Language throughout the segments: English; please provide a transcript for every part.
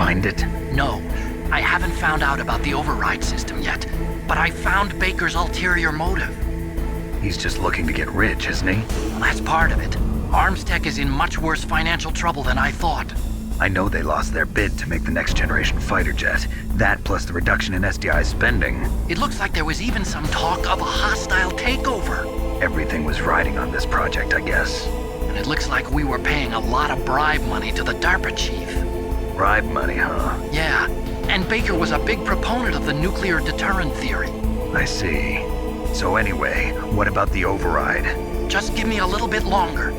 find it? No, I haven't found out about the override system yet, but I found Baker's ulterior motive. He's just looking to get rich, isn't he? Well, that's part of it. Armstech is in much worse financial trouble than I thought. I know they lost their bid to make the next generation fighter jet. That plus the reduction in SDI spending. It looks like there was even some talk of a hostile takeover. Everything was riding on this project, I guess. And it looks like we were paying a lot of bribe money to the DARPA chief. Bribe money, huh? Yeah, and Baker was a big proponent of the nuclear deterrent theory. I see. So anyway, what about the override? Just give me a little bit longer.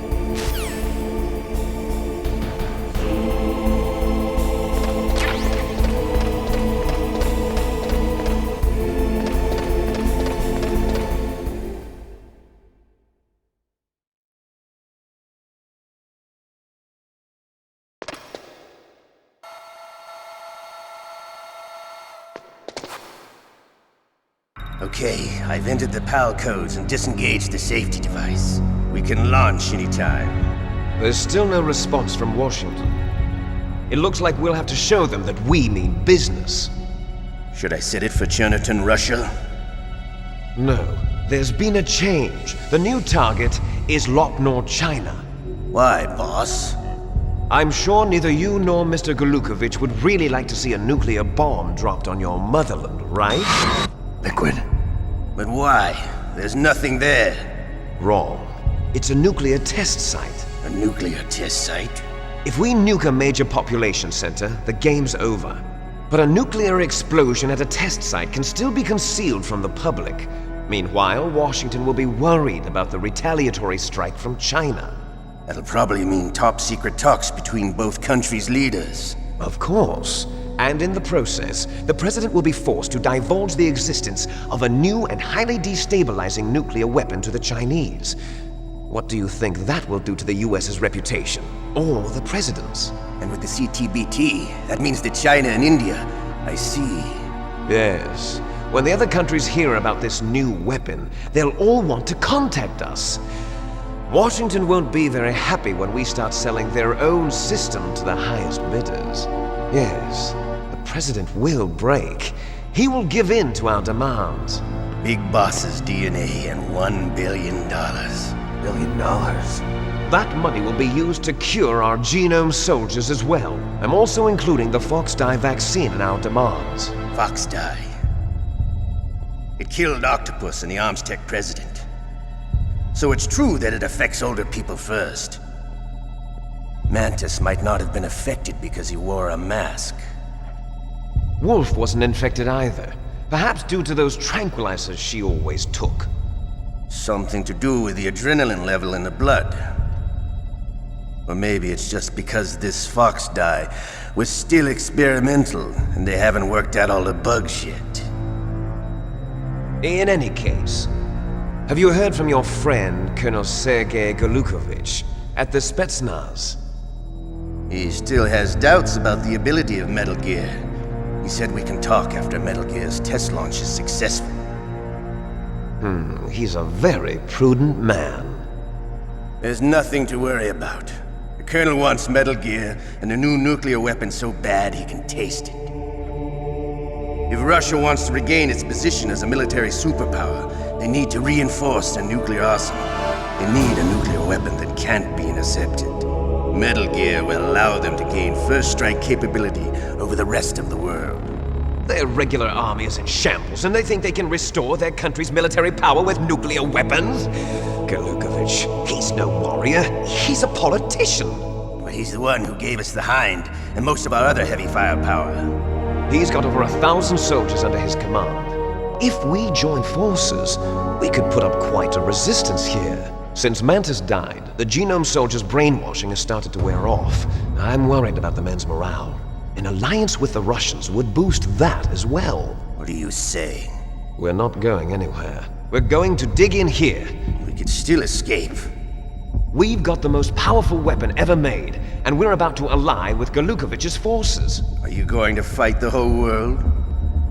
Okay, I've entered the PAL codes and disengaged the safety device. We can launch anytime. There's still no response from Washington. It looks like we'll have to show them that we mean business. Should I set it for Cherniton, Russia? No, there's been a change. The new target is Locknor, China. Why, boss? I'm sure neither you nor Mr. Golukovich would really like to see a nuclear bomb dropped on your motherland, right? Liquid. But why? There's nothing there. Wrong. It's a nuclear test site. A nuclear test site? If we nuke a major population center, the game's over. But a nuclear explosion at a test site can still be concealed from the public. Meanwhile, Washington will be worried about the retaliatory strike from China. That'll probably mean top-secret talks between both countries' leaders. Of course. And in the process, the President will be forced to divulge the existence of a new and highly destabilizing nuclear weapon to the Chinese. What do you think that will do to the US's reputation? Or the President's? And with the CTBT, that means that China and India. I see. Yes. When the other countries hear about this new weapon, they'll all want to contact us. Washington won't be very happy when we start selling their own system to the highest bidders. Yes, the President will break. He will give in to our demands. Big Boss's DNA and $1 billion. $1 billion? That money will be used to cure our genome soldiers as well. I'm also including the FOXHOUND vaccine in our demands. FOXHOUND. It killed Octopus and the Armstech president. So it's true that it affects older people first. Mantis might not have been affected because he wore a mask. Wolf wasn't infected either. Perhaps due to those tranquilizers she always took. Something to do with the adrenaline level in the blood. Or maybe it's just because this fox dye was still experimental and they haven't worked out all the bugs yet. In any case, have you heard from your friend, Colonel Sergei Golukovich, at the Spetsnaz? He still has doubts about the ability of Metal Gear. He said we can talk after Metal Gear's test launch is successful. He's a very prudent man. There's nothing to worry about. The Colonel wants Metal Gear and a new nuclear weapon so bad he can taste it. If Russia wants to regain its position as a military superpower, they need to reinforce their nuclear arsenal. They need a nuclear weapon that can't be intercepted. Metal Gear will allow them to gain first strike capability over the rest of the world. Their regular army is in shambles, and they think they can restore their country's military power with nuclear weapons? Golukovich, he's no warrior. He's a politician. But he's the one who gave us the Hind and most of our other heavy firepower. He's got over 1,000 soldiers under his command. If we join forces, we could put up quite a resistance here. Since Mantis died, the genome soldiers' brainwashing has started to wear off. I'm worried about the men's morale. An alliance with the Russians would boost that as well. What are you saying? We're not going anywhere. We're going to dig in here. We could still escape. We've got the most powerful weapon ever made, and we're about to ally with Golukovich's forces. Are you going to fight the whole world?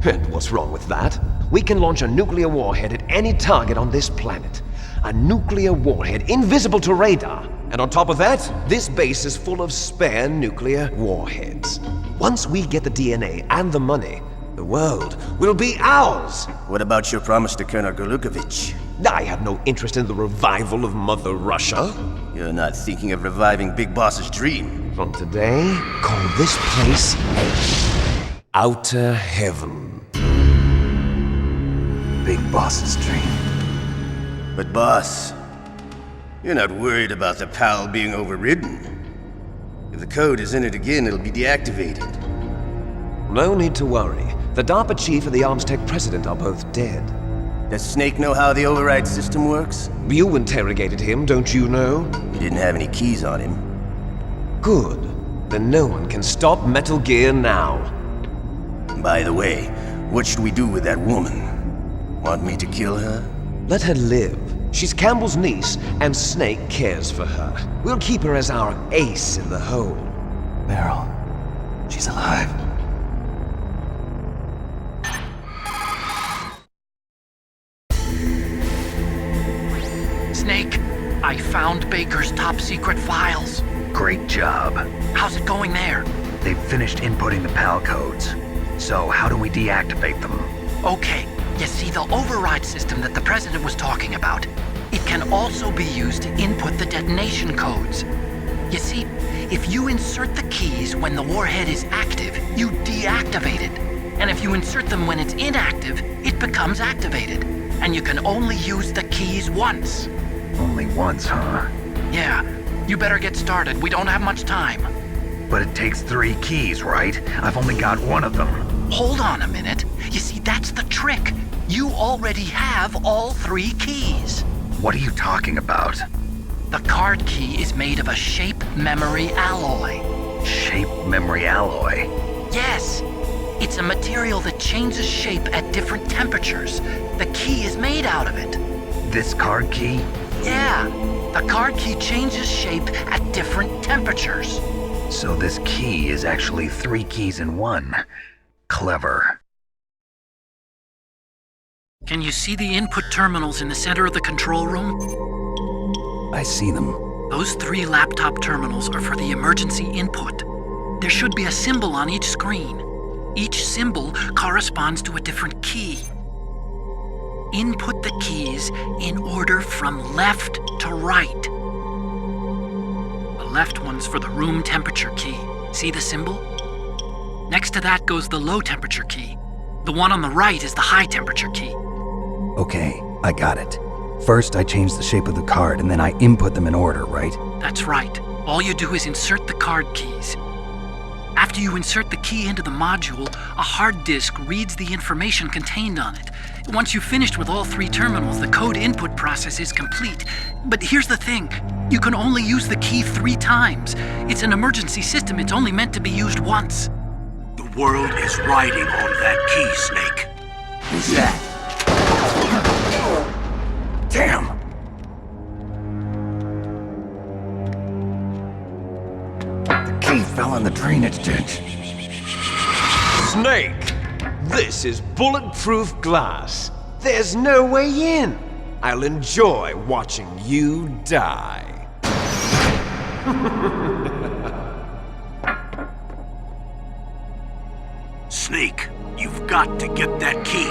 And what's wrong with that? We can launch a nuclear warhead at any target on this planet. a nuclear warhead invisible to radar. And on top of that, this base is full of spare nuclear warheads. Once we get the DNA and the money, the world will be ours! What about your promise to Colonel Golukovich? I have no interest in the revival of Mother Russia. You're not thinking of reviving Big Boss's dream. From today, call this place Outer Heaven. Big Boss's dream. But boss, you're not worried about the PAL being overridden. If the code is in it again, it'll be deactivated. No need to worry. The DARPA chief and the Arms Tech president are both dead. Does Snake know how the override system works? You interrogated him, don't you know? He didn't have any keys on him. Good. Then no one can stop Metal Gear now. By the way, what should we do with that woman? Want me to kill her? Let her live. She's Campbell's niece, and Snake cares for her. We'll keep her as our ace in the hole. Meryl, she's alive. Snake, I found Baker's top secret files. Great job. How's it going there? They've finished inputting the PAL codes. So how do we deactivate them? Okay, you see the override system that the president was talking about. It can also be used to input the detonation codes. You see, if you insert the keys when the warhead is active, you deactivate it. And if you insert them when it's inactive, it becomes activated. And you can only use the keys once. Only once, huh? Yeah, you better get started. We don't have much time. But it takes 3 keys, right? I've only got one of them. Hold on a minute. You see, that's the trick. You already have all 3 keys. What are you talking about? The card key is made of a shape memory alloy. Shape memory alloy? Yes. It's a material that changes shape at different temperatures. The key is made out of it. This card key? Yeah. The card key changes shape at different temperatures. So this key is actually 3 keys in one. Clever. Can you see the input terminals in the center of the control room? I see them. Those 3 laptop terminals are for the emergency input. There should be a symbol on each screen. Each symbol corresponds to a different key. Input the keys in order from left to right. The left one's for the room temperature key. See the symbol? Next to that goes the low temperature key. The one on the right is the high temperature key. Okay, I got it. First, I change the shape of the card, and then I input them in order, right? That's right. All you do is insert the card keys. After you insert the key into the module, a hard disk reads the information contained on it. Once you've finished with all 3 terminals, the code input process is complete. But here's the thing. You can only use the key 3 times. It's an emergency system. It's only meant to be used once. The world is riding on that key, Snake. Who's that? Damn! The key fell in the drainage ditch. Snake! This is bulletproof glass. There's no way in. I'll enjoy watching you die. Snake, you've got to get that key.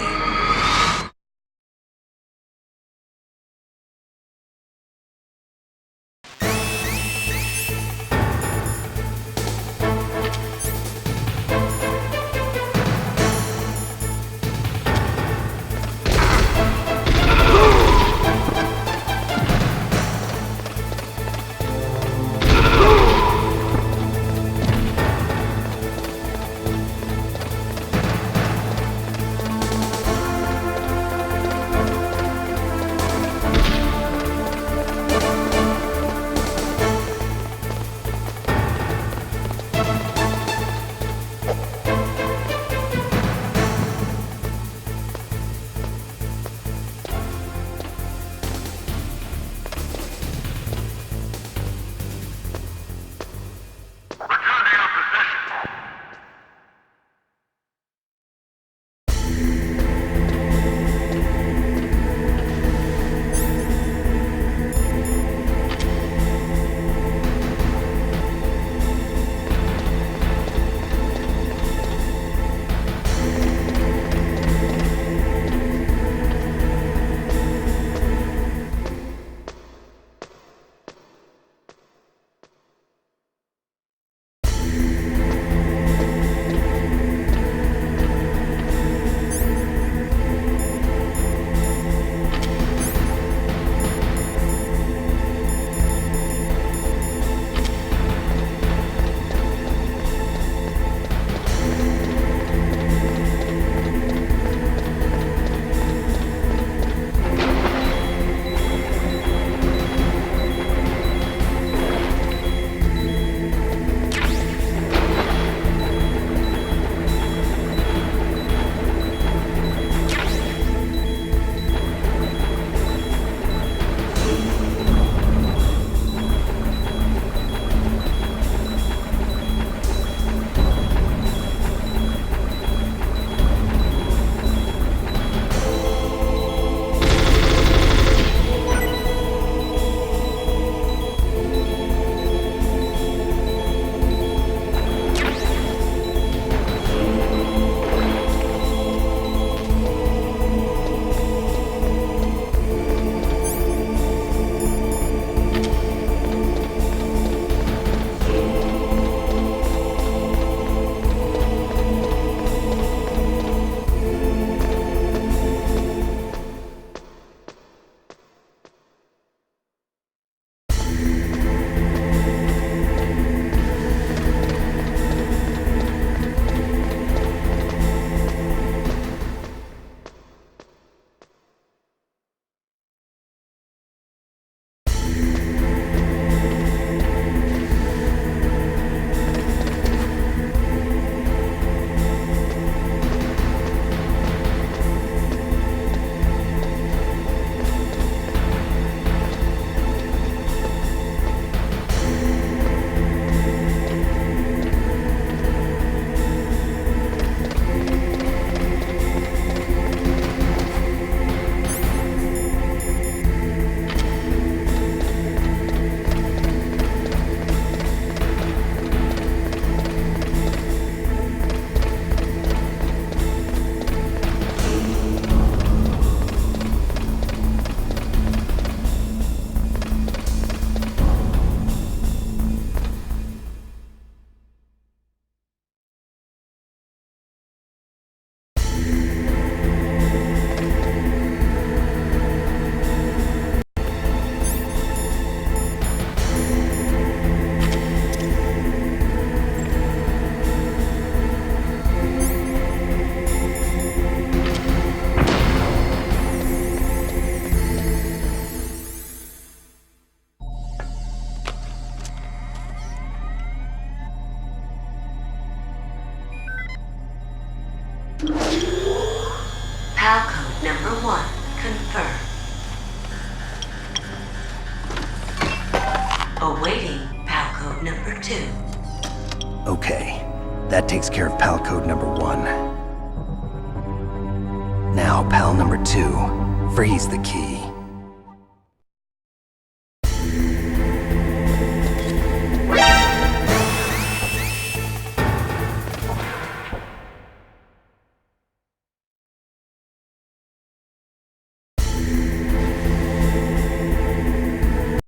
Awaiting PAL code number 2. Okay, that takes care of PAL code number 1. Now, PAL number 2, freeze the key.